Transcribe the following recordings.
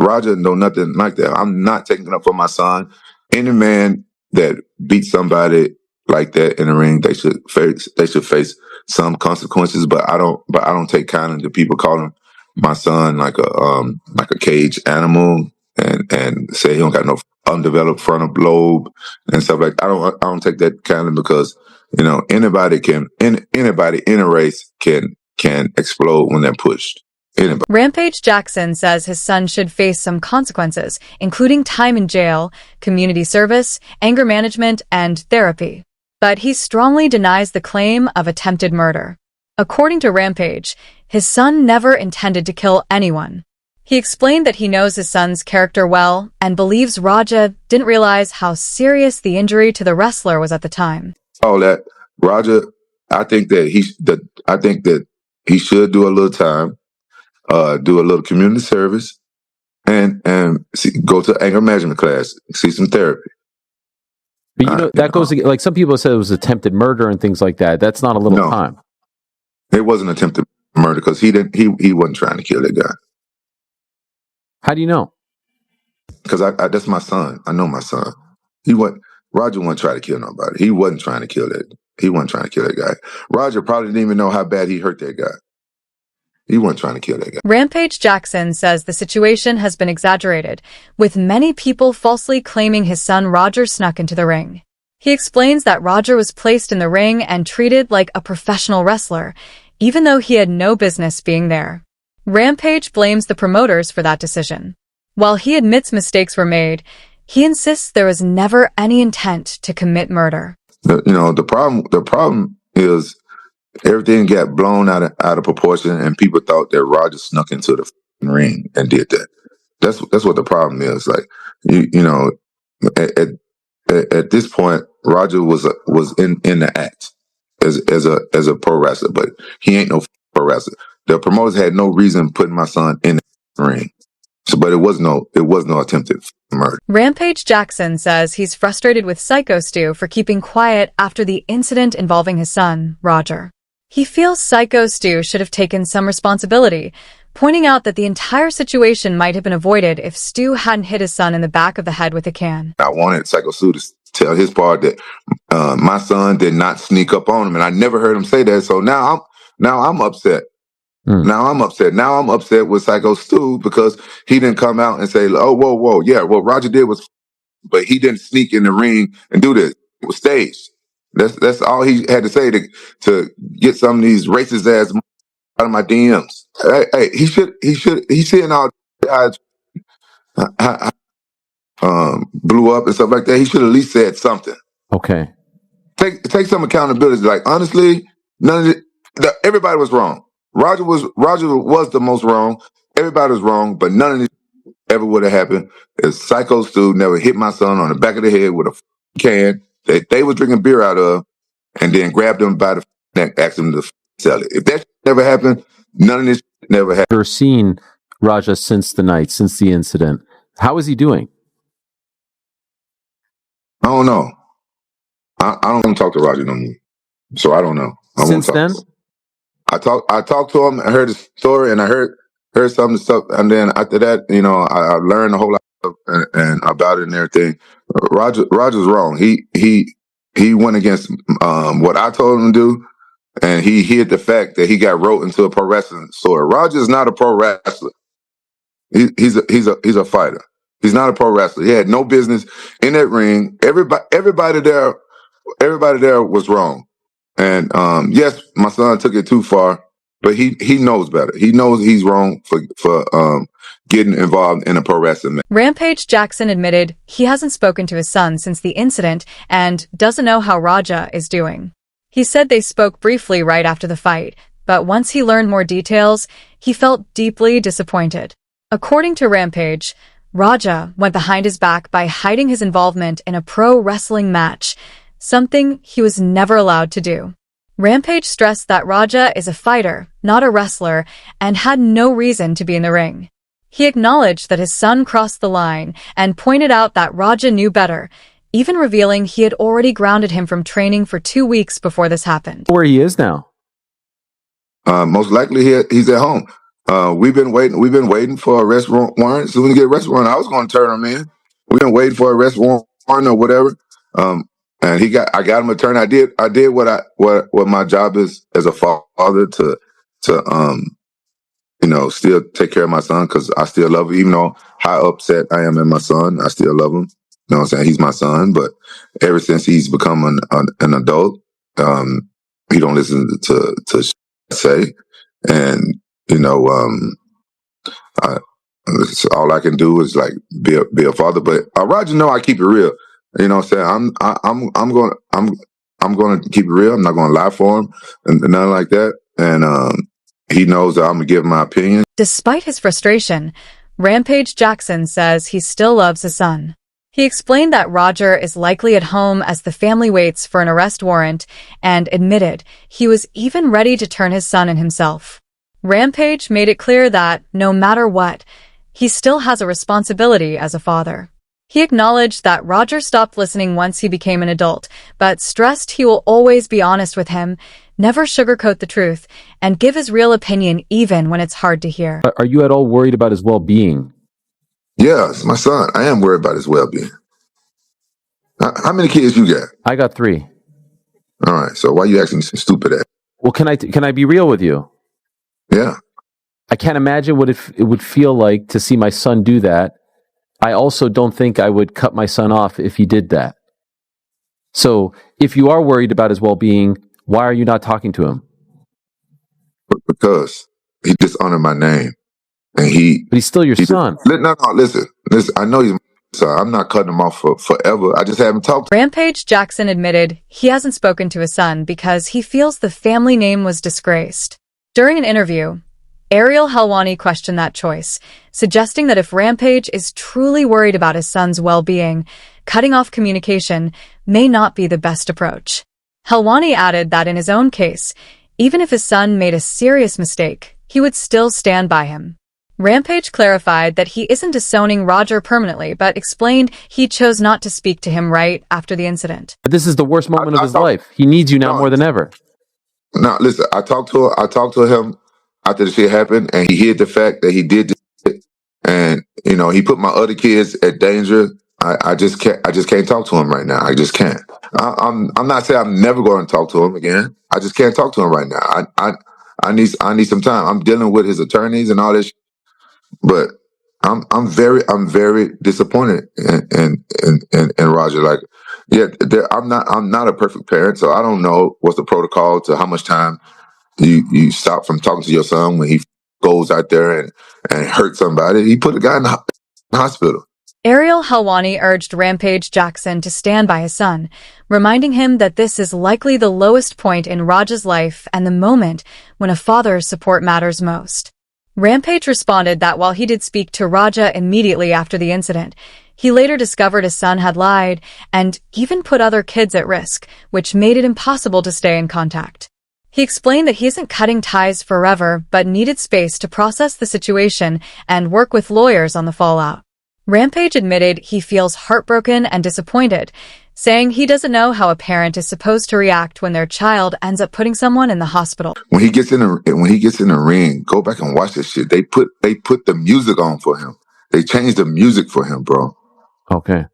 Roger know nothing like that. I'm not taking it up for my son. Any man that beats somebody like that in the ring, they should face some consequences. But I don't take kindly to people calling my son like a cage animal and say he don't got no undeveloped frontal lobe and stuff like that. I don't take that kindly because anybody in a race can explode when they're pushed. Anybody. Rampage Jackson says his son should face some consequences, including time in jail, community service, anger management, and therapy. But he strongly denies the claim of attempted murder. According to Rampage, his son never intended to kill anyone. He explained that he knows his son's character well and believes Raja didn't realize how serious the injury to the wrestler was at the time. All that, Raja, I think that he should do a little time, do a little community service, and go to anger management class, see some therapy. But that goes like some people said it was attempted murder and things like that. That's not a little time. It wasn't attempted murder because he wasn't trying to kill that guy. How do you know? Because that's my son. I know my son. Roger wasn't trying to kill nobody. He wasn't trying to kill that. He wasn't trying to kill that guy. Roger probably didn't even know how bad he hurt that guy. He wasn't trying to kill that guy. Rampage Jackson says the situation has been exaggerated, with many people falsely claiming his son Roger snuck into the ring. He explains that Roger was placed in the ring and treated like a professional wrestler, even though he had no business being there. Rampage blames the promoters for that decision. While he admits mistakes were made, he insists there was never any intent to commit murder. The problem is everything got blown out of proportion, and people thought that Roger snuck into the ring and did that. That's what the problem is. Like at this point, Roger was in the act as a pro wrestler, but he ain't no pro wrestler. The promoters had no reason putting my son in the ring. But it was no attempted murder. Rampage Jackson says he's frustrated with Psycho Stu for keeping quiet after the incident involving his son, Roger. He feels Psycho Stu should have taken some responsibility, pointing out that the entire situation might have been avoided if Stu hadn't hit his son in the back of the head with a can. I wanted Psycho Stu to tell his part that my son did not sneak up on him, and I never heard him say that. So now I'm upset. Now I'm upset. Now I'm upset with Psycho Stu because he didn't come out and say, "Oh, whoa, yeah, what Roger did was," but he didn't sneak in the ring and do this. It was staged. That's all he had to say to get some of these racist ass out of my DMs. Hey, he's seeing all guys blew up and stuff like that. He should at least said something. Okay. Take some accountability. Like honestly, everybody was wrong. Roger was the most wrong. Everybody was wrong, but none of this ever would have happened if Psycho Stu never hit my son on the back of the head with a can that they was drinking beer out of, and then grabbed him by the neck, asked him to sell it. If that never happened, none of this never happened. You've seen Raja since the incident. How is he doing? I don't know. I don't talk to Roger no more, so I don't know. Since then. I talked to him. I heard his story, and I heard some of the stuff. And then after that, I learned a whole lot of stuff and about it and everything. Roger's wrong. He went against what I told him to do, and he hid the fact that he got roped into a pro wrestling store. Roger's not a pro wrestler. He's a fighter. He's not a pro wrestler. He had no business in that ring. Everybody there was wrong. And yes, my son took it too far, but he knows better. He knows he's wrong for getting involved in a pro wrestling match. Rampage Jackson admitted he hasn't spoken to his son since the incident and doesn't know how Raja is doing. He said they spoke briefly right after the fight, but once he learned more details, he felt deeply disappointed. According to Rampage, Raja went behind his back by hiding his involvement in a pro wrestling match, something he was never allowed to do. Rampage stressed that Raja is a fighter, not a wrestler, and had no reason to be in the ring. He acknowledged that his son crossed the line and pointed out that Raja knew better, even revealing he had already grounded him from training for 2 weeks before this happened. Where he is now? Most likely he's at home. We've been waiting. We've been waiting for a arrest warrant. So when we get arrest warrant, I was going to turn him in. We've been waiting for a arrest warrant or whatever. And I got him a turn. I did what my job is as a father to still take care of my son because I still love him. Even though how upset I am at my son, I still love him. You know what I'm saying? He's my son, but ever since he's become an adult, he don't listen to say, and you know, I, all I can do is like be a father. But Roger, know I keep it real. You know what I'm saying? I'm going to keep it real. I'm not going to lie for him and nothing like that. And he knows that I'm going to give my opinion. Despite his frustration, Rampage Jackson says he still loves his son. He explained that Roger is likely at home as the family waits for an arrest warrant and admitted he was even ready to turn his son in himself. Rampage made it clear that, no matter what, he still has a responsibility as a father. He acknowledged that Roger stopped listening once he became an adult, but stressed he will always be honest with him, never sugarcoat the truth, and give his real opinion even when it's hard to hear. Are you at all worried about his well-being? Yes, my son. I am worried about his well-being. How many kids you got? I got 3. All right, so why you asking me some stupid ass? Well, can I be real with you? Yeah. I can't imagine what it would feel like to see my son do that. I also don't think I would cut my son off if he did that. So if you are worried about his well-being, why are you not talking to him? Because he dishonored my name. And but he's still your son. No, listen. I know he's my son. I'm not cutting him off forever. I just haven't talked to him. Rampage Jackson admitted he hasn't spoken to his son because he feels the family name was disgraced. During an interview, Ariel Helwani questioned that choice, suggesting that if Rampage is truly worried about his son's well-being, cutting off communication may not be the best approach. Helwani added that in his own case, even if his son made a serious mistake, he would still stand by him. Rampage clarified that he isn't disowning Roger permanently, but explained he chose not to speak to him right after the incident. But this is the worst moment of his life. He needs you now more than ever. No, listen, I talked to him after the shit happened, and he hid the fact that he did this shit, and he put my other kids at danger. I just can't talk to him right now. I just can't. I'm not saying I'm never going to talk to him again. I just can't talk to him right now. I need some time. I'm dealing with his attorneys and all this, but I'm very disappointed in Roger. Like, yeah, I'm not a perfect parent, so I don't know what's the protocol to how much time you stop from talking to your son when he goes out there and hurt somebody. He put a guy in the hospital. Ariel Helwani urged Rampage Jackson to stand by his son, reminding him that this is likely the lowest point in Roger's life and the moment when a father's support matters most. Rampage responded that while he did speak to Roger immediately after the incident, he later discovered his son had lied and even put other kids at risk, which made it impossible to stay in contact. He explained that he isn't cutting ties forever, but needed space to process the situation and work with lawyers on the fallout. Rampage admitted he feels heartbroken and disappointed, saying he doesn't know how a parent is supposed to react when their child ends up putting someone in the hospital. When he gets in the ring, go back and watch this shit. They put the music on for him. They changed the music for him, bro. Okay.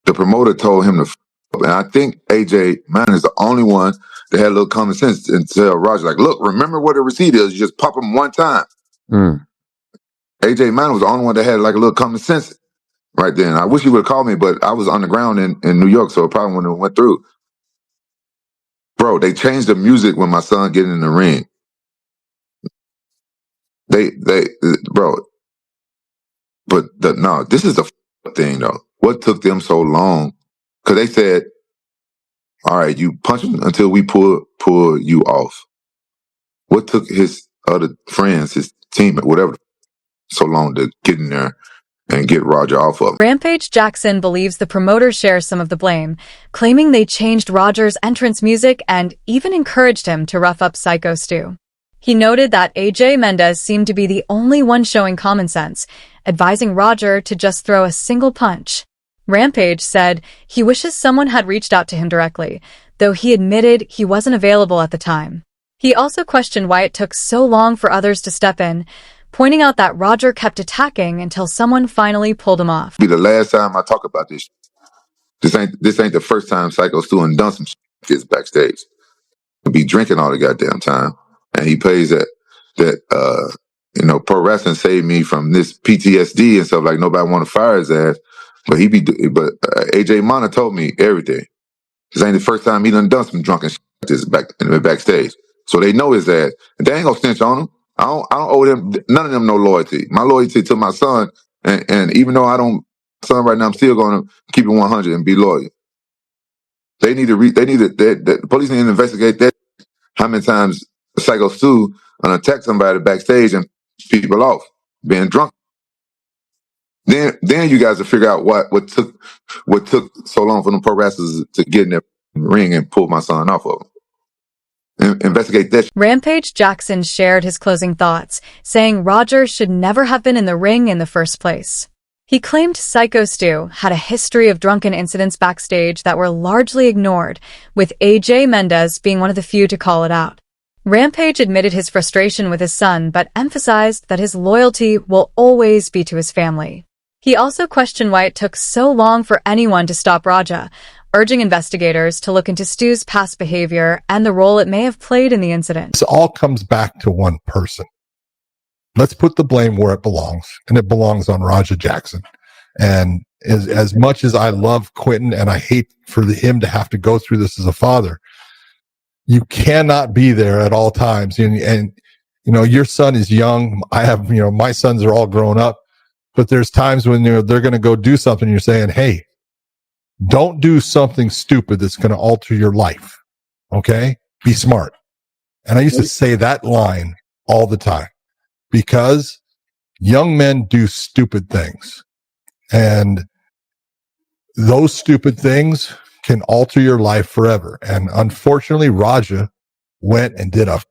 The promoter told him to and I think AJ Mann is the only one that had a little common sense and tell Roger, like, look, remember what a receipt is. You just pop them one time. AJ Mann was the only one that had like a little common sense right then. I wish he would have called me, but I was on the ground in New York, so it probably wouldn't have went through. Bro, they changed the music when my son get in the ring. Bro. But this is the thing though. What took them so long? Because they said, all right, you punch him until we pull you off. What took his other friends, his team, whatever, so long to get in there and get Roger off of him? Rampage Jackson believes the promoter shares some of the blame, claiming they changed Roger's entrance music and even encouraged him to rough up Psycho Stu. He noted that AJ Mendez seemed to be the only one showing common sense, advising Roger to just throw a single punch. Rampage said he wishes someone had reached out to him directly, though he admitted he wasn't available at the time. He also questioned why it took so long for others to step in, pointing out that Roger kept attacking until someone finally pulled him off. Be the last time I talk about this. This ain't the first time Psycho Stu and done some shit backstage. He'll be drinking all the goddamn time, and he plays that pro wrestling saved me from this PTSD and stuff. Like nobody want to fire his ass, but AJ Mana told me everything. This ain't the first time he done some drunken shit like this backstage. So they know his ass, and they ain't gonna snitch on him. I don't owe them none of them no loyalty. My loyalty to my son, and even though I don't son right now, I'm still gonna keep it 100 and be loyal. They need to the police need to investigate that. How many times Psycho Stu attack somebody backstage and people off being drunk? Then you guys will figure out what took so long for them pro wrestlers to get in their ring and pull my son off of them. Investigate that. Rampage Jackson shared his closing thoughts, saying Roger should never have been in the ring in the first place. He claimed Psycho Stu had a history of drunken incidents backstage that were largely ignored, with AJ Mendez being one of the few to call it out. Rampage admitted his frustration with his son, but emphasized that his loyalty will always be to his family. He also questioned why it took so long for anyone to stop Raja, urging investigators to look into Stu's past behavior and the role it may have played in the incident. This all comes back to one person. Let's put the blame where it belongs, and it belongs on Rampage Jackson. And as much as I love Quentin and I hate for him to have to go through this as a father, you cannot be there at all times. And your son is young. I have, my sons are all grown up, but there's times when they're going to go do something. You're saying, hey, don't do something stupid that's going to alter your life. Okay? Be smart. And I used to say that line all the time because young men do stupid things. And those stupid things can alter your life forever. And unfortunately, Raja went and did a